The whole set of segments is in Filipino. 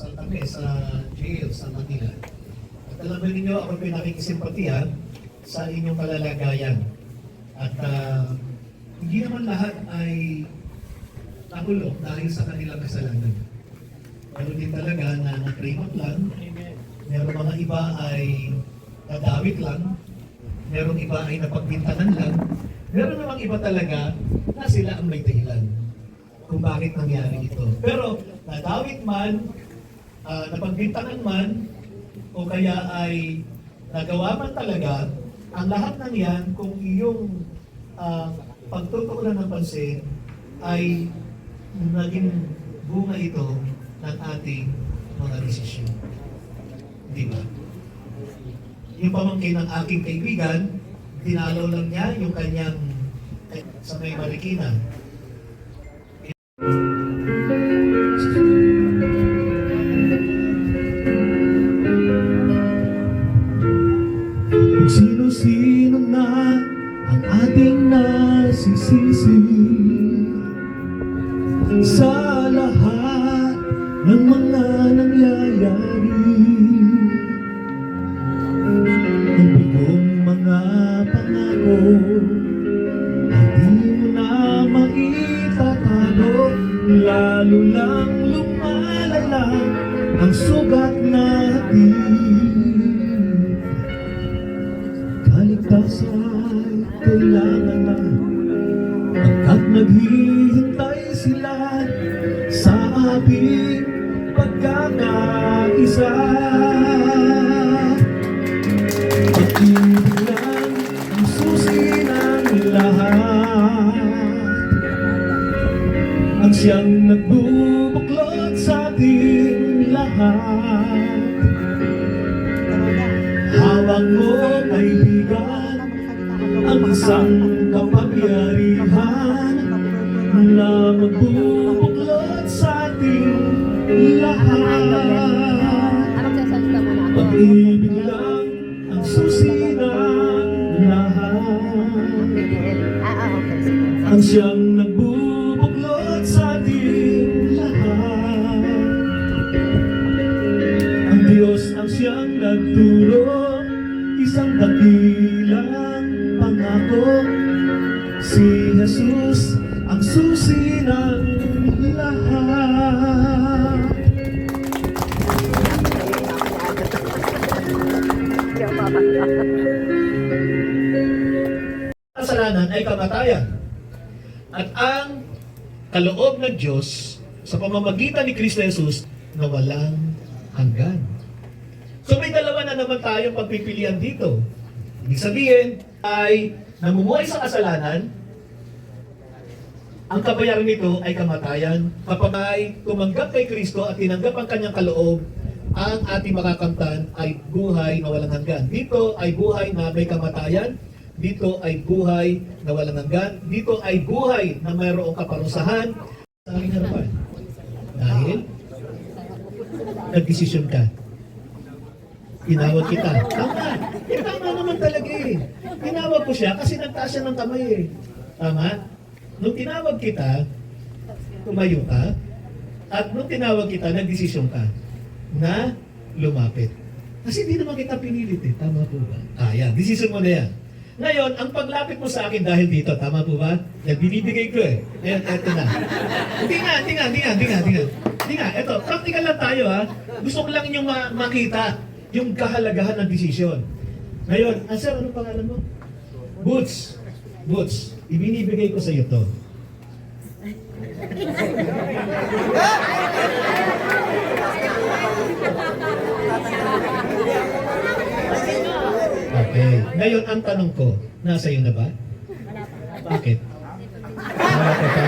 kasal kami sa jail sa Manila. At alam mo ninyo, ako pinakikisimpatihan sa inyong kalalagayan. At hindi naman lahat ay nakulong dahil sa kanilang kasalanan. Meron din talaga na nakremot lang, meron mga iba ay nadawit lang, meron iba ay napagbintanan lang, meron namang iba talaga na sila ang may dahilan kung bakit nangyari ito. Pero nadawit man, napagbintanan man, o kaya ay nagawa man talaga, ang lahat ng yan, kung iyong pagtutuunan ng pansin, ay naging bunga ito ng ating mga desisyon. Di ba? Yung pamangkin ng aking kaibigan, dinalaw lang niya yung kanyang sa may Marikina. Kung sino-sino na ang ating nasisisi sa lahat ng mga nangyayari, ang bigong mga pangako ay di mo na maitatago, lalo lang lumalala ang sugat natin. Kaligtasan kailangan na, pagkat naghihintay sila sa ating pagkakaisa. Pag-ibig lang ang susi ng lahat, ang siyang nagbubuklod sa ating lahat. Hawak mo, kaibigan, ang isang kapangyarihan na magbubuklod sa ating lahat. Pag-ibig lang ang susi ng lahat, ang siyang nagbubuklod sa ating lahat. Ang Diyos ang siyang nagturo, isang dakilang pangako, si Jesus ang susi ng lahat. Kasalanan ay kamatayan. At ang kaloob ng Diyos sa pamamagitan ni Kristo Jesus na walang hanggan. So may dalawa na naman tayong pagpipilian dito. Ibig sabihin ay namumuhay sa kasalanan, ang kabayaran nito ay kamatayan. Kapag ay tumanggap kay Kristo at tinanggap ang kanyang kaloob, ang ating makakamtan ay buhay na walang hanggan. Dito ay buhay na may kamatayan, dito ay buhay na walang hanggan, dito ay buhay na mayroong kaparusahan sa aking harapan. Dahil nagdesisyon ka. Tinawag kita. Tama. Tama naman talaga eh. Tinawag ko siya kasi nagtaas siya ng kamay eh. Tama? Nung tinawag kita, tumayo ka. At nung tinawag kita, nagdesisyon ka na lumapit. Kasi hindi naman kita pinilit eh. Tama po ba? Yan. Desisyon mo na yan. Ngayon, ang paglapit mo sa akin dahil dito, tama po ba? Yan, binibigay ko eh. Ayan, eto na. Hindi nga. Eto, practical lang tayo ha. Gusto ko lang inyong makita yung kahalagahan ng desisyon. Ngayon, sir, anong pangalan mo? Boots. Ibinibigay ko sa iyo to. Okay. Ngayon, ang tanong ko, nasa iyo na ba? Bakit? Wala pa pa?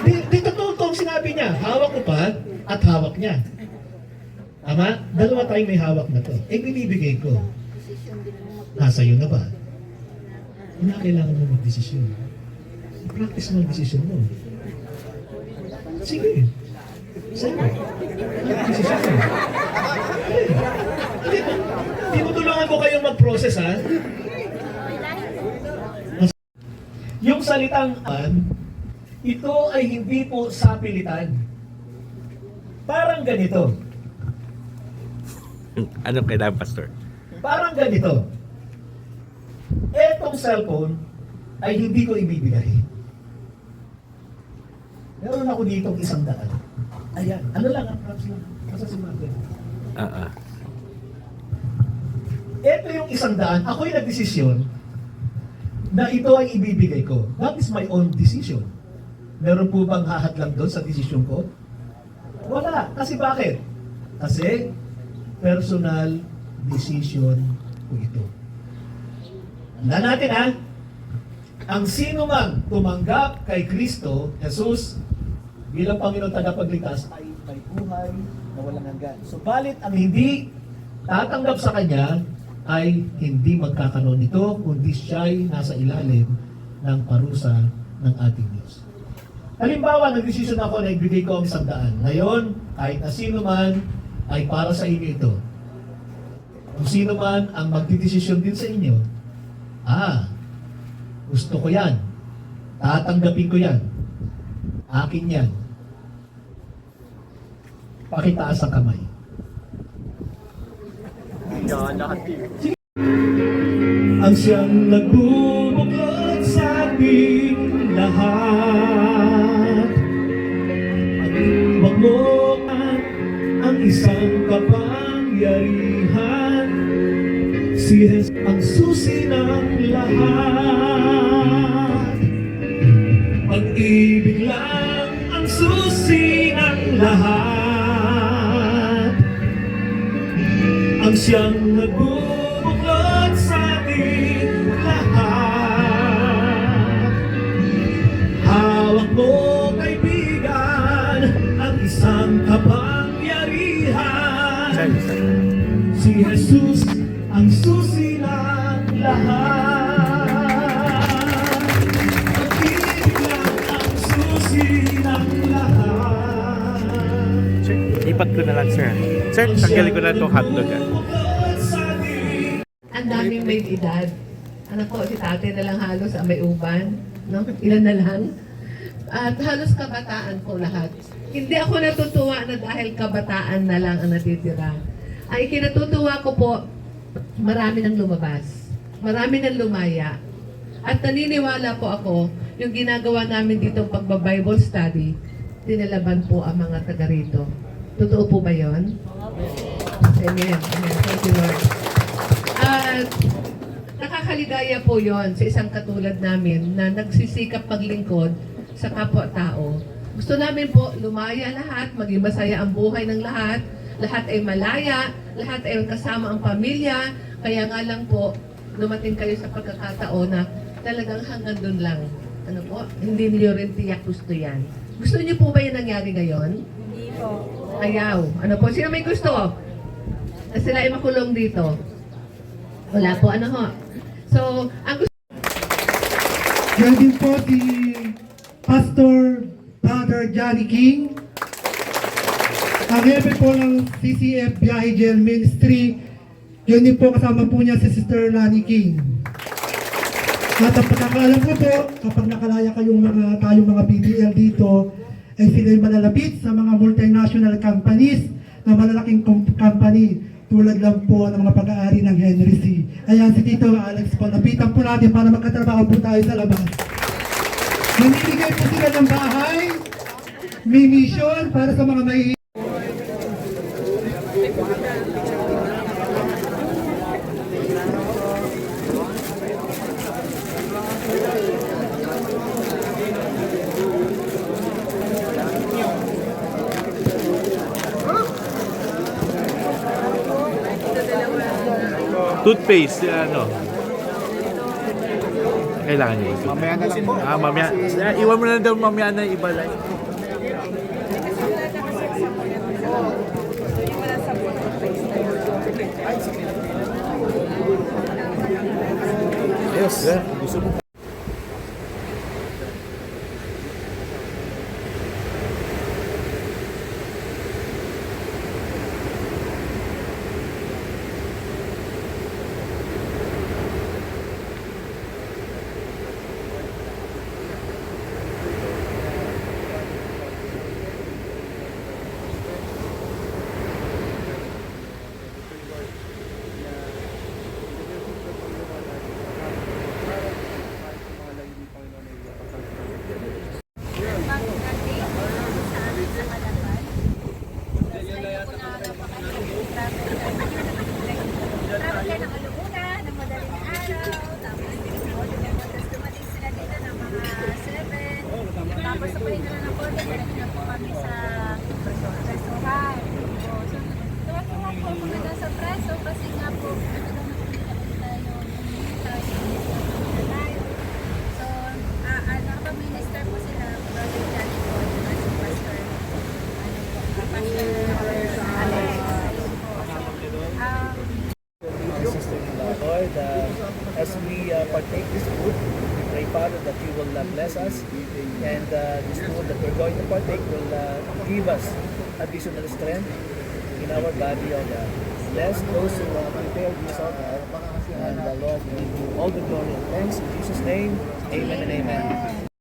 Di totoo to ang sinabi niya. Hawak ko pa at hawak niya. Tama? Dalawa tayong may hawak na to. Binibigay ko. Nasa iyo na ba? Hindi na kailangan mo mag-desisyon. I-practice mo ang desisyon mo. Sige. Mag-desisyon mo. Hindi mo tulungan ko kayong mag-process, ha? Yung salitang ito ay hindi po sapilitan. Parang ganito. Anong kailangan, Pastor? Parang ganito. Etong cellphone ay hindi ko ibibigay. Meron ako dito 100. Ayan. Ano lang ang props lang. Nasa si Martin. Ito yung 100. Ako'y nagdesisyon na ito ay ibibigay ko. That is my own decision. Meron po bang hahadlang doon sa desisyon ko? Wala. Kasi bakit? Kasi personal decision ko ito. Tandaan natin ha, ang sino man tumanggap kay Kristo, Jesus, bilang Panginoon tagapagligtas, ay may buhay na walang hanggan. Subalit ang hindi tatanggap sa Kanya ay hindi magkakaroon nito, kundi siya'y nasa ilalim ng parusa ng ating Diyos. Halimbawa, nag-desisyon ako na ibigay ko ang 100. Ngayon, kahit na sino man, ay para sa inyo ito. Kung sino man ang magdidesisyon din sa inyo, gusto ko yan. Tatanggapin ko yan. Akin yan. Pakitaas ang kamay. Ang siyang nagbubuklod sa ating lahat. At wag mo ang isang kapangyarihan. Si Jesus ang susi ng lahat. Pag-ibig lang ang susi ng lahat. Ang siyang nagbubuklod sa ating lahat. Hawak mo, kaibigan, ang isang kapangyarihan. Si Jesus ang susi ng lahat. Pag-ibig lang ang susi ng lahat. Sir, ipat ko na lang, sir. Sir, tanggalin ko na itong hotdog. Ang daming may edad. Ano po, si tate na lang halos ang may uban. No? Ilan na lang. At halos kabataan po lahat. Hindi ako natutuwa na dahil kabataan na lang ang natitira. Ay kinatutuwa ko po, marami nang lumabas. Marami nang lumaya. At naniniwala po ako, yung ginagawa namin dito pagba-Bible study, tinalaban po ang mga taga rito. Totoo po ba yun? Amen. Amen. Thank you, Lord. At nakakaligaya po yon sa isang katulad namin na nagsisikap maglingkod sa kapwa-tao. Gusto namin po lumaya lahat, maging masaya ang buhay ng lahat. Lahat ay malaya, lahat ay kasama ang pamilya. Kaya nga lang po, dumating kayo sa pagkakataon na talagang hanggang doon lang. Ano po? Hindi niyo rin tiyak gusto yan. Gusto niyo po ba yung nangyari ngayon? Hindi po. Ayaw. Ano po? Sino may gusto? Na sila ay makulong dito? Wala po. Ano ho? So, ang gusto... Yan din po si Pastor Father Johnny King. Ang hepe po ng CCF Biyahe Jail Ministry. Yun din po kasama po niya si Sister Lani King. At ang pagkakaalam ko po, kapag nakalaya tayong mga BBL dito, ay sila'y malalapit sa mga multinational companies na malalaking company tulad lang po ng mga pag-aari ng Henry C. Ayan si Tito Alex po, lapitan po natin para magkatrabaho po tayo sa labas. Mamimigay po sila ng bahay, may mission para sa mga may Toothpaste, ano? Kailangan niyo. Mamaya na lang po. Mamaya. Iwan mo na daw mamaya na iba lang. Yes. Gusto mo. umaga ng alauna, ng madaling araw, tapos dumating sila dito ng mga 7, tapos sabay na ng konti, dalahin na po kami sa restaurant. So, tuwa-tuwa po maganda sa preso kasi nga po, so, minister po sila, Brother Johnny po, si Pastor, Pastor Alex. Sister-in-law, Lord, as we partake this food, we pray, Father, that you will bless us, and this food that we're going to partake will give us additional strength in our body. Bless those who prepare this altar, and Lord, we give you all the glory and thanks in Jesus' name. Amen and amen.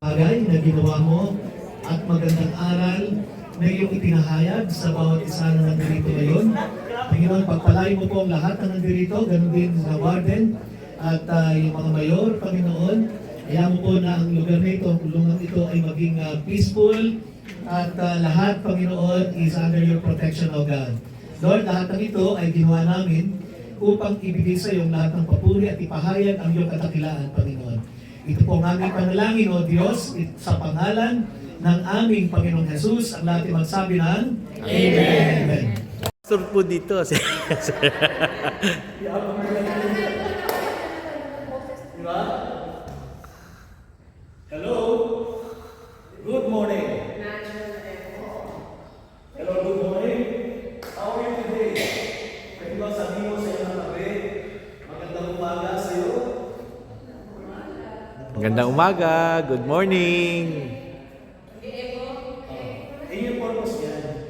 Bagay na ginawa mo at magandang aral na iyong itinahayag sa bawat isa na nandito ngayon. Panginoon, pagpalain mo po ang lahat na nandito, ganun din sa warden at yung mga mayor, Panginoon. Kaya mo po na ang lugar na ito, ang kulungan ito ay maging peaceful at lahat, Panginoon, is under your protection, O God. Lord, lahat ng ito ay ginawa namin upang ibigay sa iyo lahat ng papuri at ipahayag ang iyong katakilaan, Panginoon. Ito po ang aming panalangin, O Diyos, sa pangalan ng aming Panginoong Jesus, ang lahat ay magsabi ng Amen. Amen. Pastor po dito. Hello. Good morning. Hello, good morning. How are you today? Pwede ba sabihin mo sa iyo ng tabi? Magandang umaga sa iyo. Magandang umaga. Good morning. Yung purpose yan.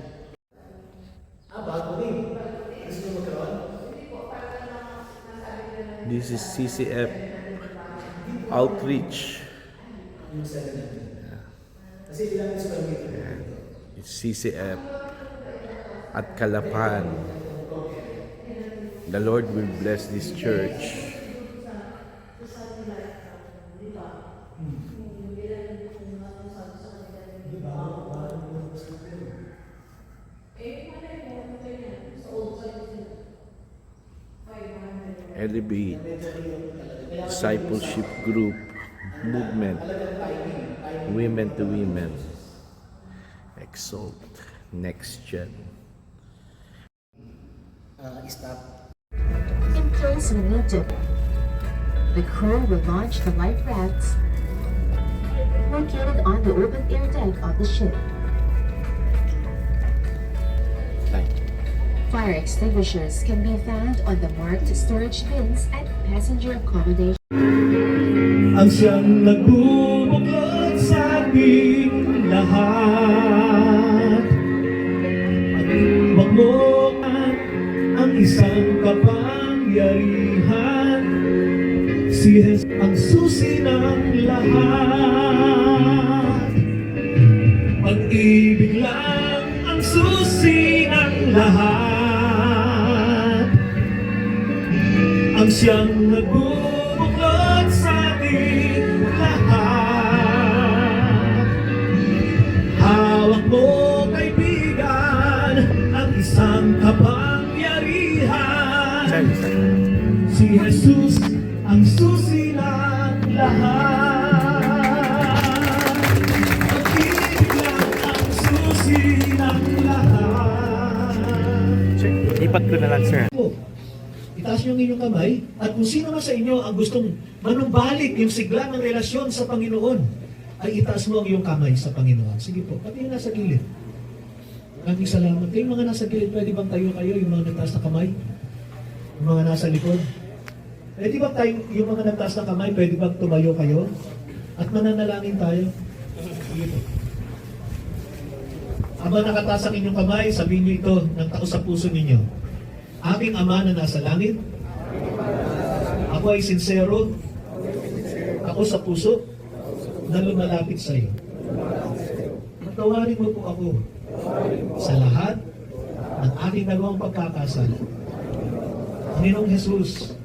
Bago rin. Gusto mo magkaroon? This is CCF Outreach. Yung 7 natin. Kasi ilang square meter? It's CCF at Calapan. The Lord will bless this church. Elevate discipleship group movement, women to women, exalt next gen. In case we need to, the crew will launch the light rafts located on the open air deck of the ship. Fire extinguishers can be found on the marked storage bins at passenger accommodation. Ang siyang nagbubuklod sa ating lahat. Wag mo ang isang kapangyarihan. Si Jesus ang susi ng lahat. Pag-ibig lang ang susi ng lahat. Ang siyang nagbubuklod sa ating lahat. Hawak mo, kaibigan, ang isang kapangyarihan. Si Jesus ang susi ng lahat. Pag-ibig lang ang susi ng lahat. Lipat ko na lang, sir. Itaas niyo ang inyong kamay at kung sino man sa inyo ang gustong manumbalik yung sigla ng relasyon sa Panginoon, ay itaas mo ang iyong kamay sa Panginoon. Sige po, pati yung nasa gilid. Maraming salamat. Kayong mga nasa gilid, pwede bang tayo kayo, yung mga nagtaas na kamay? Yung mga nasa likod? Pwede bang tayo, yung mga nagtaas na kamay, pwede bang tumayo kayo? At mananalangin tayo? Sige po. Habang nakataas ang inyong kamay, sabihin niyo ito ng taos sa puso ninyo. Aking Ama na nasa langit, ako ay sincero, ako sa puso, na lumalapit sa iyo. Patawarin mo po ako sa lahat ng aking nagawang pagkakasala. Panginoong Jesus,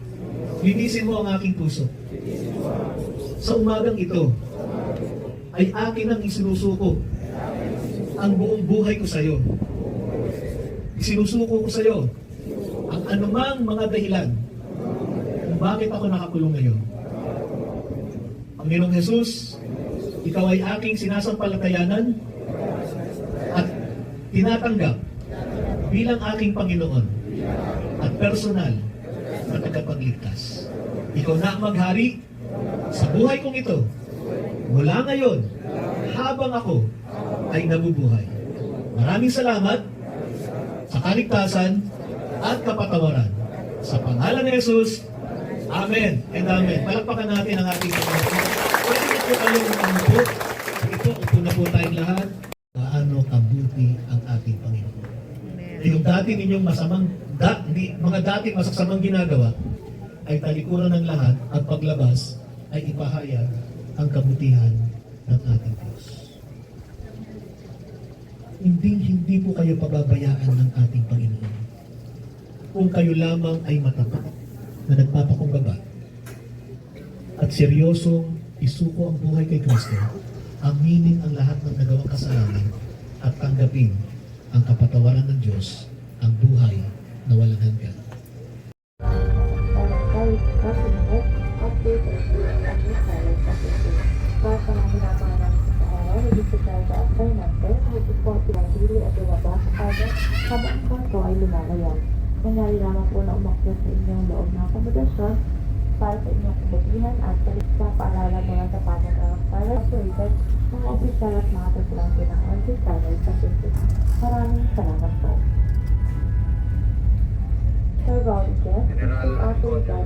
linisin mo ang aking puso. Sa umagang ito, ay akin ang isinusuko ang buong buhay ko sa iyo. Isinusuko ko sa iyo ang anumang mga dahilan bakit ako nakakulong ngayon. Panginoong Jesus, ikaw ay aking sinasampalatayanan at tinatanggap bilang aking Panginoon at personal na tagapagligtas. Ikaw na ang maghari sa buhay kong ito mula ngayon habang ako ay nabubuhay. Maraming salamat sa kaligtasan at kapatawaran. Sa pangalan ni Jesus, Amen and Amen. Palakpakan natin ang ating Panginoon. Pwede po kayong umupo. Upo na po tayong lahat. Paano kabuti ang ating Panginoon. Yung dati ninyong mga dating masasamang ginagawa ay talikuran ng lahat at paglabas ay ipahayag ang kabutihan ng ating Diyos. Hindi po kayo pababayaan ng ating Panginoon. Kung kayo lamang ay matapat na nagpapakumbaba at seryosong isuko ang buhay kay Kristo, aminin ang lahat ng nagawang kasalanan at tanggapin ang kapatawaran ng Diyos, ang buhay na walang hanggan. Habang ito ay lumalayag. Nangyari lamang po na umakyat sa inyong loob ng akomodasyon para sa inyong kabutihan at sa paalala mula sa pamagang para operated mga opisyal at mga tripulante ng Oasis Channel sa Pacific. Maraming salamat po. Sir Rodriguez, Officer